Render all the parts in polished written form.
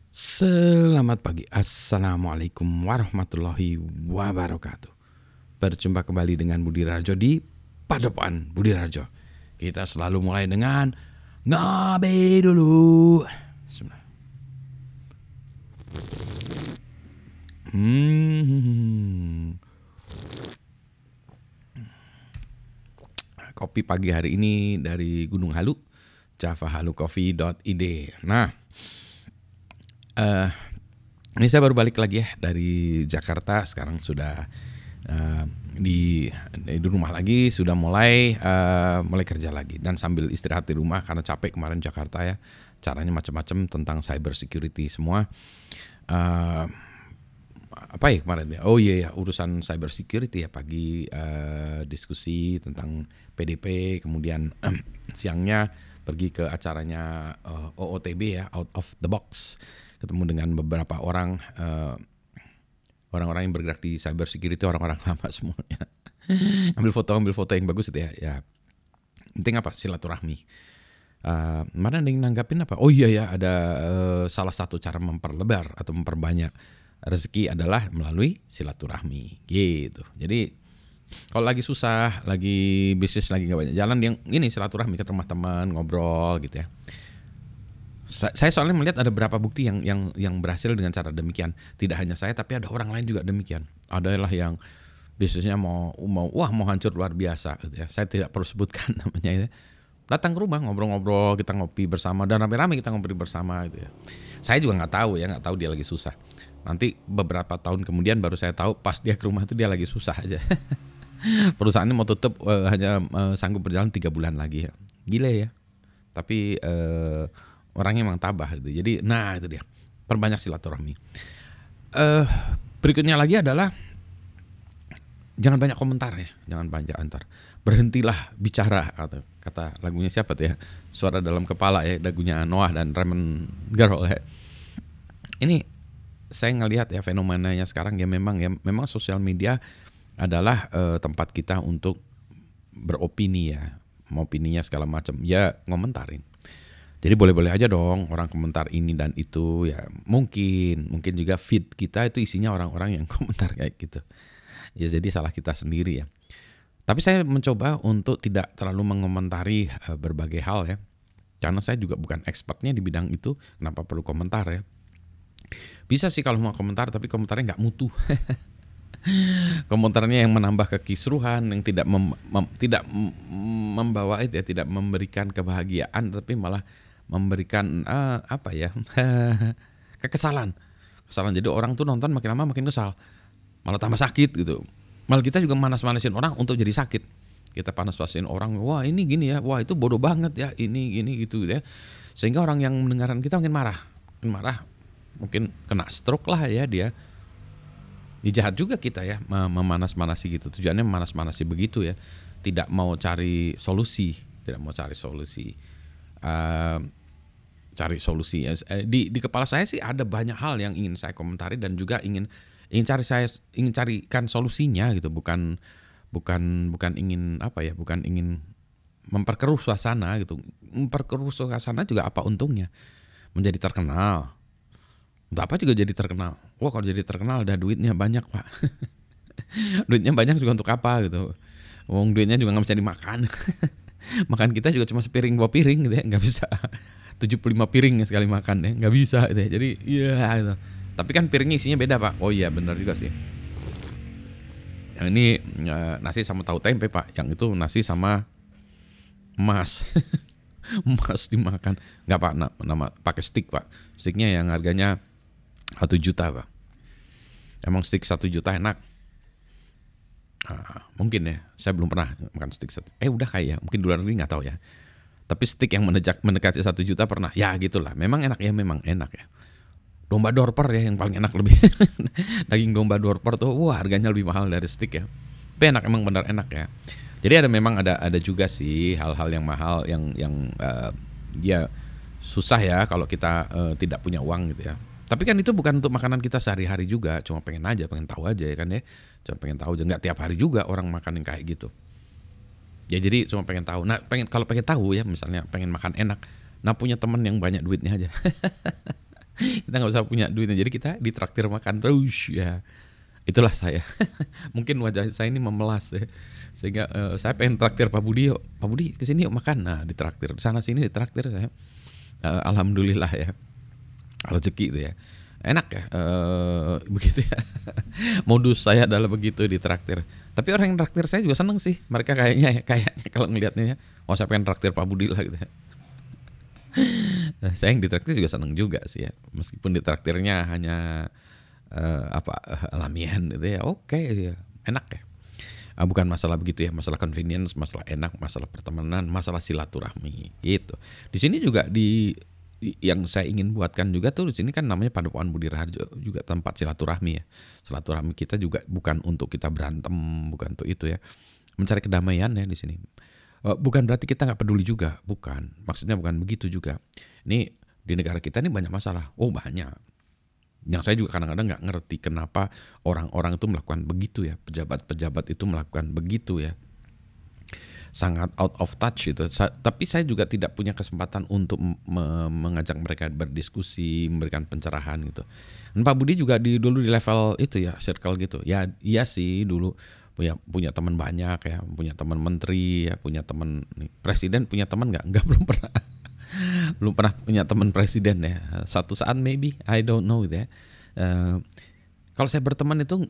Selamat pagi, Assalamualaikum warahmatullahi wabarakatuh. Berjumpa kembali dengan Budi Rajo di Padepokan Budi Rajo. Kita selalu mulai dengan ngopi dulu. Bismillah. Kopi pagi hari ini dari Gunung Halu, javahalucoffee.id. Nah, ini saya baru balik lagi ya dari Jakarta. Sekarang sudah di rumah lagi, sudah mulai kerja lagi dan sambil istirahat di rumah karena capek kemarin Jakarta ya. Caranya macam-macam tentang cyber security semua. Apa ya kemarin ya? Oh iya ya, urusan cyber security ya, pagi diskusi tentang PDP, kemudian siangnya pergi ke acaranya OOTB ya, Out of the Box, ketemu dengan beberapa orang orang-orang yang bergerak di cyber security, orang-orang lama semuanya. ambil foto yang bagus itu ya. Ya, penting apa? Silaturahmi. Mana ada yang nanggapin apa? Oh iya ya, ada salah satu cara memperlebar atau memperbanyak rezeki adalah melalui silaturahmi gitu. Jadi kalau lagi susah, lagi bisnis lagi nggak banyak jalan, yang ini silaturahmi ke rumah teman, ngobrol gitu ya. Saya soalnya melihat ada beberapa bukti yang berhasil dengan cara demikian. Tidak hanya saya, tapi ada orang lain juga demikian. Adalah yang bisnisnya mau hancur luar biasa gitu ya. Saya tidak perlu sebutkan namanya ya. Datang ke rumah, ngobrol-ngobrol, kita ngopi bersama, dan rame-rame kita ngobrol bersama gitu ya. Saya juga nggak tahu dia lagi susah. Nanti beberapa tahun kemudian baru saya tahu pas dia ke rumah itu dia lagi susah aja. Perusahaannya mau tutup, hanya sanggup berjalan 3 bulan lagi ya. Gile ya. Tapi orangnya emang tabah gitu. Jadi nah itu dia, perbanyak silaturahmi. Berikutnya lagi adalah jangan banyak komentar ya, jangan banyak antar. Berhentilah bicara, kata lagunya siapa tuh ya? Suara dalam kepala ya, lagunya Noah dan Raymond Girl ya. Ini saya ngelihat ya fenomenanya sekarang ya, memang sosial media adalah tempat kita untuk beropini ya, opininya segala macam ya, ngomentarin. Jadi boleh-boleh aja dong orang komentar ini dan itu ya, mungkin juga feed kita itu isinya orang-orang yang komentar kayak gitu. Ya jadi salah kita sendiri ya. Tapi saya mencoba untuk tidak terlalu mengomentari berbagai hal ya. Karena saya juga bukan expertnya di bidang itu, kenapa perlu komentar ya. Bisa sih kalau mau komentar, tapi komentarnya nggak mutu. Komentarnya yang menambah kekisruhan, yang tidak membawa itu ya, tidak memberikan kebahagiaan, tapi malah memberikan kekesalan. Jadi orang tuh nonton makin lama makin kesal, malah tambah sakit gitu. Malah kita juga manas-manasin orang untuk jadi sakit. Kita panas-panasin orang, wah ini gini ya, wah itu bodoh banget ya, ini gini gitu ya. Sehingga orang yang mendengarkan kita makin marah, mungkin kena stroke lah ya dia. Jahat juga kita ya memanas-manasi gitu. Tujuannya memanas-manasi begitu ya. Tidak mau cari solusi. Cari solusi ya. Di kepala saya sih ada banyak hal yang ingin saya komentari dan juga ingin carikan solusinya gitu. Bukan ingin bukan ingin memperkeruh suasana gitu. Memperkeruh suasana juga apa untungnya? Menjadi terkenal. Untuk apa juga jadi terkenal? Wah kalau jadi terkenal ada duitnya banyak pak. Duitnya banyak juga untuk apa gitu? Wong duitnya juga nggak bisa dimakan. Makan kita juga cuma sepiring 2 piring gitu ya, nggak bisa 75 piring sekali makan ya, nggak bisa gitu ya. Jadi iya gitu. Tapi kan piringnya isinya beda pak. Oh iya benar juga sih. Yang ini nasi sama tahu tempe pak. Yang itu nasi sama emas. Emas dimakan. Nggak pak, nama pakai stick pak. Sticknya yang harganya 1 juta pak. Emang stick 1 juta enak? Mungkin ya, saya belum pernah makan stick udah kayak ya, mungkin di luar negeri nggak tahu ya. Tapi stick yang mendekati 1 juta pernah. Ya gitulah, memang enak ya. Domba dorper ya yang paling enak lebih. Daging domba dorper tuh, wah harganya lebih mahal dari stick ya. Tapi enak, emang benar enak ya. Jadi ada juga sih hal-hal yang mahal yang ya susah ya kalau kita tidak punya uang gitu ya. Tapi kan itu bukan untuk makanan kita sehari-hari juga, cuma pengen tahu aja ya kan ya. Cuma pengen tahu aja, nggak tiap hari juga orang makan yang kayak gitu. Ya jadi cuma pengen tahu. Nah, kalau pengen tahu ya, misalnya pengen makan enak, nah punya teman yang banyak duitnya aja. kita nggak usah punya duitnya, jadi kita ditraktir makan terus ya. Itulah saya. Mungkin wajah saya ini memelas ya, sehingga saya pengen traktir Pak Budi, yuk Pak Budi kesini yuk makan, nah ditraktir, sana sini ditraktir saya. Alhamdulillah ya, rezeki itu ya, enak ya, begitu ya. Modus saya adalah begitu, ditraktir. Tapi orang yang traktir saya juga seneng sih, mereka kayaknya kalau ngelihatnya, oh saya pengen traktir Pak Budi lah gitu ya. Nah, saya yang ditraktir juga seneng juga sih ya, meskipun ditraktirnya hanya lamian gitu ya, oke ya, enak ya. Bukan masalah begitu ya, masalah convenience, masalah enak, masalah pertemanan, masalah silaturahmi gitu. Di sini juga yang saya ingin buatkan juga tuh, di sini kan namanya Padepokan Budi Raharjo, juga tempat silaturahmi ya. Silaturahmi kita juga bukan untuk kita berantem, bukan untuk itu ya. Mencari kedamaian ya di sini. Bukan berarti kita nggak peduli juga, bukan. Maksudnya bukan begitu juga. Ini di negara kita ini banyak masalah. Oh banyak. Yang saya juga kadang-kadang nggak ngerti kenapa orang-orang itu melakukan begitu ya. Pejabat-pejabat itu melakukan begitu ya. Sangat out of touch gitu. Tapi saya juga tidak punya kesempatan untuk mengajak mereka berdiskusi, memberikan pencerahan gitu. Dan Pak Budi juga dulu di level itu ya, circle gitu. Ya iya sih dulu punya teman banyak ya, punya teman menteri ya, punya teman presiden, punya teman nggak belum pernah punya teman presiden ya. Satu saat maybe, I don't know gitu ya. Kalau saya berteman itu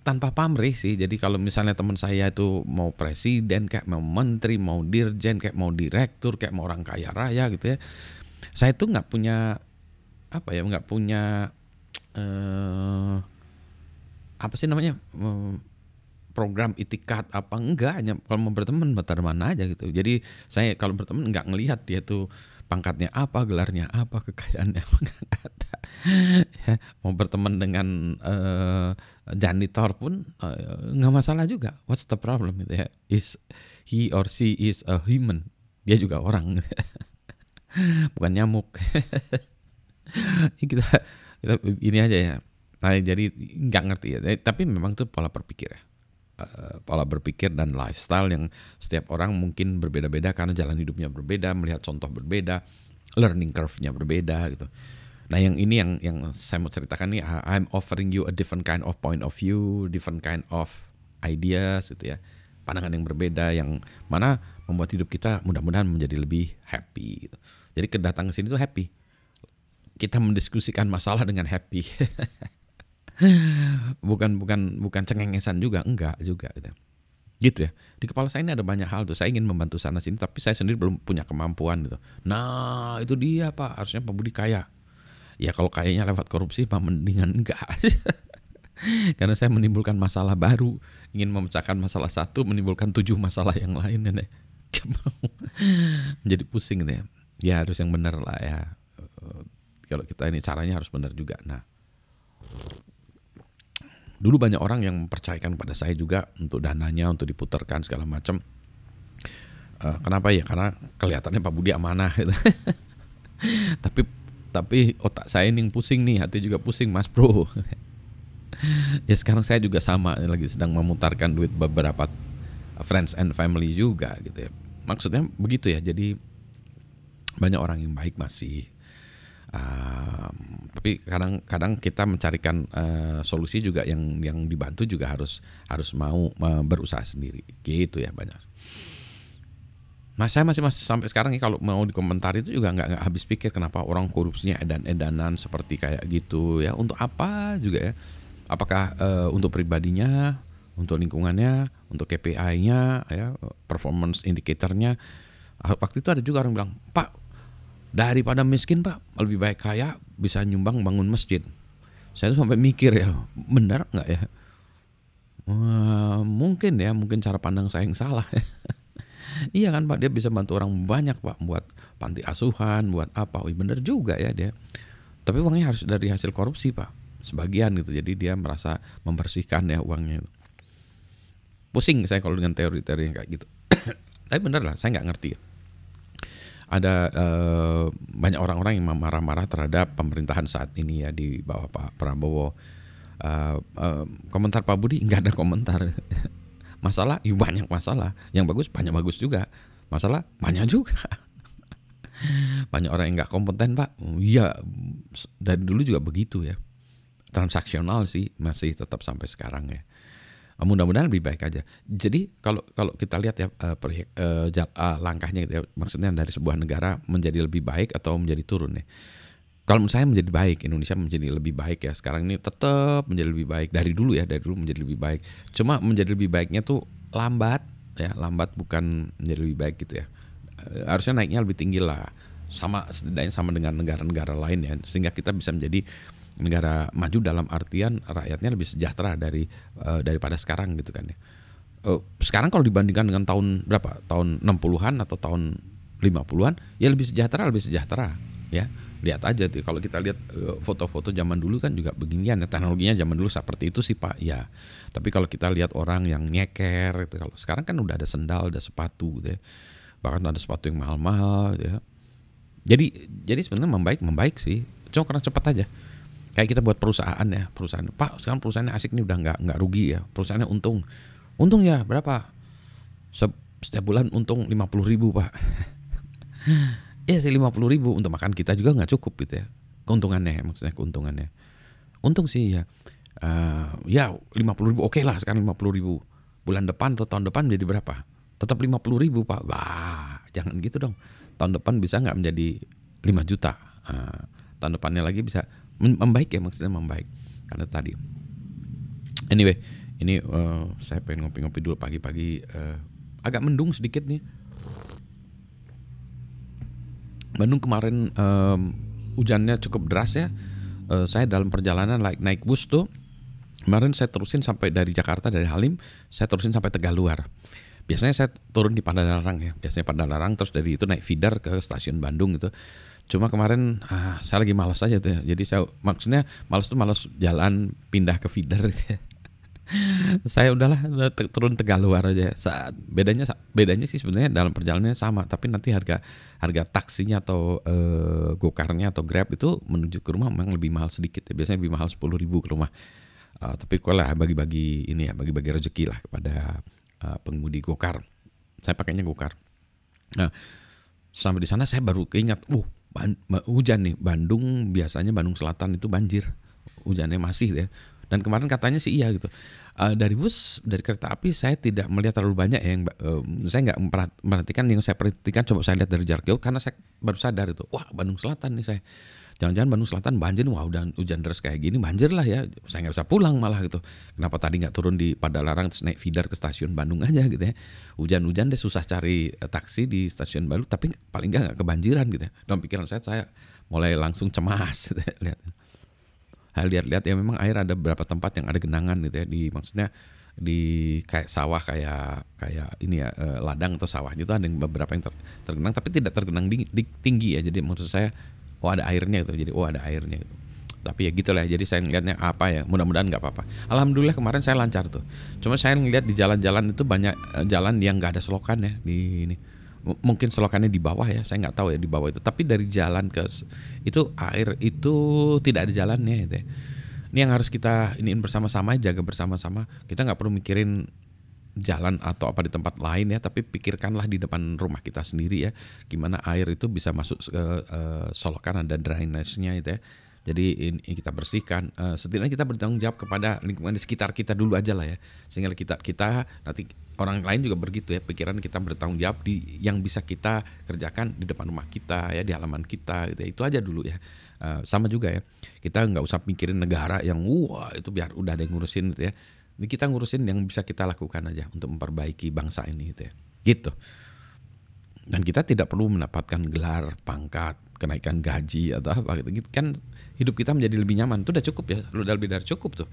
tanpa pamrih sih. Jadi kalau misalnya teman saya itu mau presiden, kayak mau menteri, mau dirjen, kayak mau direktur, kayak mau orang kaya raya gitu ya, saya tuh nggak punya nggak punya apa sih namanya, program itikat apa enggak, hanya kalau mau berteman mana aja gitu. Jadi saya kalau berteman nggak ngelihat dia tuh pangkatnya apa, gelarnya apa, kekayaannya nggak ada. Ya, mau berteman dengan janitor pun nggak masalah juga. What's the problem gitu ya? Is he or she is a human? Dia juga orang, bukan nyamuk. kita ini aja ya. Nah, jadi nggak ngerti ya. Tapi memang itu pola berpikir ya. Pola berpikir dan lifestyle yang setiap orang mungkin berbeda-beda karena jalan hidupnya berbeda, melihat contoh berbeda, learning curve-nya berbeda gitu. Nah yang ini yang saya mau ceritakan nih, I'm offering you a different kind of point of view, different kind of ideas gitu ya, pandangan yang berbeda yang mana membuat hidup kita mudah-mudahan menjadi lebih happy gitu. Jadi kedatangan ke sini tuh happy, kita mendiskusikan masalah dengan happy. bukan cengengesan juga, enggak juga gitu ya. Di kepala saya ini ada banyak hal tuh, saya ingin membantu sana sini, tapi saya sendiri belum punya kemampuan gitu. Nah itu dia Pak, harusnya Pak Budi kaya. Ya kalau kayaknya lewat korupsi Pak, mendingan enggak. Karena saya menimbulkan masalah baru, ingin memecahkan masalah satu, menimbulkan 7 masalah yang lain ya. Menjadi pusing gitu ya. Ya harus yang benar lah ya. Kalau kita ini caranya harus benar juga. Nah, dulu banyak orang yang mempercayakan pada saya juga untuk dananya, untuk diputarkan segala macam. Kenapa ya? Karena kelihatannya Pak Budi amanah gitu. Tapi otak saya ini yang pusing nih, hati juga pusing Mas Bro. Ya sekarang saya juga sama, lagi sedang memutarkan duit beberapa friends and family juga gitu ya. Maksudnya begitu ya. Jadi banyak orang yang baik masih. Tapi kadang kita mencarikan solusi juga yang dibantu juga harus mau berusaha sendiri gitu ya banyak. Nah saya masih sampai sekarang nih kalau mau dikomentari itu juga nggak habis pikir kenapa orang korupsinya edan-edanan seperti kayak gitu ya, untuk apa juga ya, apakah untuk pribadinya, untuk lingkungannya, untuk KPI-nya ya, performance indicator-nya. Waktu itu ada juga orang bilang, Pak daripada miskin Pak, lebih baik kaya bisa nyumbang bangun masjid. Saya tuh sampai mikir ya, benar nggak ya? Mungkin cara pandang saya yang salah. Iya kan Pak, dia bisa bantu orang banyak Pak, buat panti asuhan, buat apa? Benar juga ya dia. Tapi uangnya harus dari hasil korupsi Pak, sebagian gitu. Jadi dia merasa membersihkan ya uangnya. Pusing saya kalau dengan teori-teori yang kayak gitu. Tapi benar lah, saya nggak ngerti ya. Ada banyak orang-orang yang marah-marah terhadap pemerintahan saat ini ya di bawah Pak Prabowo. Komentar Pak Budi nggak ada komentar. Masalah, banyak masalah. Yang bagus banyak bagus juga. Masalah banyak juga. banyak orang yang nggak kompeten Pak. Iya, dari dulu juga begitu ya. Transaksional sih masih tetap sampai sekarang ya. Mudah-mudahan lebih baik aja. Jadi kalau kalau kita lihat ya langkahnya gitu ya, maksudnya dari sebuah negara menjadi lebih baik atau menjadi turun ya. Kalau menurut saya menjadi baik, Indonesia menjadi lebih baik ya. Sekarang ini tetap menjadi lebih baik dari dulu ya, dari dulu menjadi lebih baik. Cuma menjadi lebih baiknya tuh lambat ya, lambat bukan menjadi lebih baik gitu ya. Harusnya naiknya lebih tinggi lah. Sama setidaknya sama dengan negara-negara lain ya, sehingga kita bisa menjadi negara maju dalam artian rakyatnya lebih sejahtera daripada sekarang gitu kan ya. Sekarang kalau dibandingkan dengan tahun berapa? Tahun 60-an atau tahun 50-an ya lebih sejahtera ya. Lihat aja tuh kalau kita lihat foto-foto zaman dulu kan juga beginian ya, teknologinya zaman dulu seperti itu sih Pak ya. Tapi kalau kita lihat orang yang nyeker itu, kalau sekarang kan udah ada sendal, ada sepatu gitu ya. Bahkan ada sepatu yang mahal-mahal gitu ya. Jadi sebenarnya membaik sih. Cuma karena cepat aja. Kayak kita buat perusahaan ya, perusahaan. Pak, sekarang perusahaannya asik nih, udah nggak rugi ya. Perusahaannya untung. Untung ya berapa? Setiap bulan untung 50.000 Pak. Iya sih 50.000 untuk makan kita juga nggak cukup gitu ya. Keuntungannya maksudnya keuntungannya. Untung sih ya. Ya 50.000 oke lah sekarang 50.000. Bulan depan atau tahun depan menjadi berapa? Tetap 50.000 Pak. Wah jangan gitu dong. Tahun depan bisa nggak menjadi 5 juta. Tahun depannya lagi bisa membaik ya, maksudnya membaik. Karena tadi. Anyway ini saya pengen ngopi-ngopi dulu pagi-pagi. Agak mendung sedikit nih. Bandung kemarin hujannya cukup deras ya. Saya dalam perjalanan naik bus tuh kemarin saya terusin sampai dari Jakarta, dari Halim saya terusin sampai Tegaluar. Biasanya saya turun di Padalarang ya. Biasanya Padalarang terus dari itu naik feeder ke stasiun Bandung gitu. Cuma kemarin saya lagi malas aja tuh ya. Jadi saya maksudnya malas jalan pindah ke feeder gitu ya. Saya udahlah turun Tegaluar aja. Bedanya sih sebenarnya dalam perjalanannya sama, tapi nanti harga taksinya atau gokarnya atau Grab itu menuju ke rumah memang lebih mahal sedikit ya. Biasanya lebih mahal 10.000 ke rumah. Tapi kalau bagi-bagi ini ya, bagi-bagi rezeki lah kepada pengemudi gokar. Saya pakainya gokar. Nah, sampai di sana saya baru keingat, hujan nih. Biasanya Bandung Selatan itu banjir. Hujannya masih ya. Dan kemarin katanya sih iya gitu. Dari kereta api saya tidak melihat terlalu banyak ya yang saya nggak memperhatikan. Yang saya perhatikan coba saya lihat dari jarak jauh karena saya baru sadar itu. Wah, Bandung Selatan nih saya. Jangan-jangan Bandung Selatan banjir. Wah, udah hujan deras kayak gini banjir lah ya. Saya nggak bisa pulang malah gitu. Kenapa tadi nggak turun di Padalarang terus naik feeder ke stasiun Bandung aja gitu ya. Hujan-hujan deh susah cari taksi di stasiun Bandung, tapi paling nggak kebanjiran gitu ya. Dalam pikiran saya mulai langsung cemas gitu ya, lihat. Lihat-lihat ya memang air ada beberapa tempat yang ada genangan gitu ya, maksudnya di kayak sawah kayak ini ya, ladang atau sawah itu ada yang beberapa yang tergenang tapi tidak tergenang tinggi ya. Jadi maksud saya ada airnya gitu. Jadi ada airnya gitu. Tapi ya gitulah, jadi saya ngelihatnya apa ya, mudah-mudahan nggak apa-apa. Alhamdulillah kemarin saya lancar tuh. Cuma saya ngelihat di jalan-jalan itu banyak jalan yang nggak ada selokan ya di ini. Mungkin selokannya di bawah ya, saya nggak tahu ya di bawah itu. Tapi dari jalan ke itu air itu tidak ada jalannya gitu ya. Ini yang harus kita iniin bersama-sama, jaga bersama-sama. Kita nggak perlu mikirin jalan atau apa di tempat lain ya, tapi pikirkanlah di depan rumah kita sendiri ya, gimana air itu bisa masuk ke solokan, ada drainase-nya itu ya. Jadi ini kita bersihkan. Setidaknya kita bertanggung jawab kepada lingkungan di sekitar kita dulu aja lah ya, sehingga kita nanti orang lain juga begitu ya, pikiran kita bertanggung jawab di yang bisa kita kerjakan di depan rumah kita ya, di halaman kita gitu ya. Itu aja dulu ya. Sama juga ya, kita nggak usah mikirin negara yang itu biar udah ada yang ngurusin gitu ya. Ini kita ngurusin yang bisa kita lakukan aja untuk memperbaiki bangsa ini gitu ya. Gitu. Dan kita tidak perlu mendapatkan gelar, pangkat, kenaikan gaji atau apa gitu. Kan hidup kita menjadi lebih nyaman. Itu udah cukup ya, udah lebih dari cukup tuh.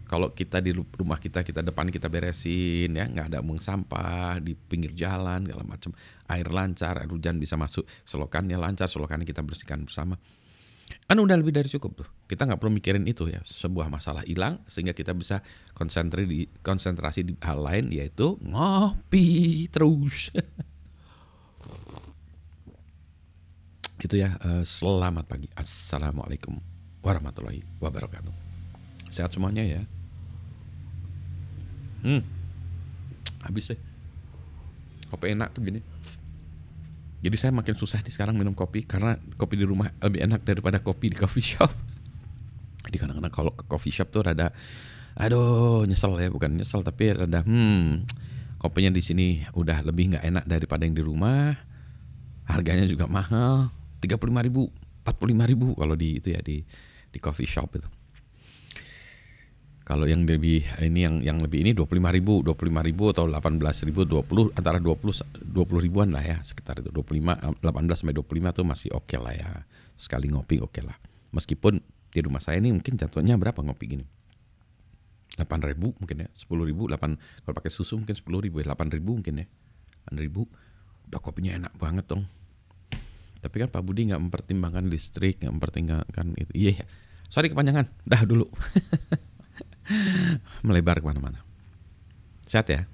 Kalau kita di rumah kita depan kita beresin ya, nggak ada buang sampah di pinggir jalan segala macam, air lancar, air hujan bisa masuk, selokannya lancar, selokannya kita bersihkan bersama. Kan udah lebih dari cukup tuh. Kita nggak perlu mikirin itu ya, sebuah masalah hilang sehingga kita bisa konsentrasi di hal lain, yaitu ngopi terus. Itu ya. Selamat pagi. Assalamualaikum warahmatullahi wabarakatuh. Sehat semuanya ya. Habis deh. Kopi enak tuh gini. Jadi saya makin susah nih sekarang minum kopi karena kopi di rumah lebih enak daripada kopi di coffee shop. Jadi kadang-kadang kalau ke coffee shop tuh rada, aduh nyesel ya, bukan nyesel tapi rada kopinya di sini udah lebih nggak enak daripada yang di rumah. Harganya juga mahal, 35.000, 45.000 kalau di itu ya di coffee shop itu. Kalau yang lebih ini yang lebih ini 25.000 atau 18.000, 20 antara 20 ribuan lah ya, sekitar itu 18 sampai 25 tuh masih oke lah ya. Sekali ngopi oke lah. Meskipun di rumah saya ini mungkin jatuhnya berapa ngopi gini? 8.000 mungkin ya, 10.000, kalau pakai susu mungkin 10.000 ya, 8.000 mungkin ya. 8.000 udah kopinya enak banget dong. Tapi kan Pak Budi nggak mempertimbangkan listrik, nggak mempertimbangkan itu. Iya, sorry kepanjangan. Dah dulu. Melebar kemana-mana. Sehat ya.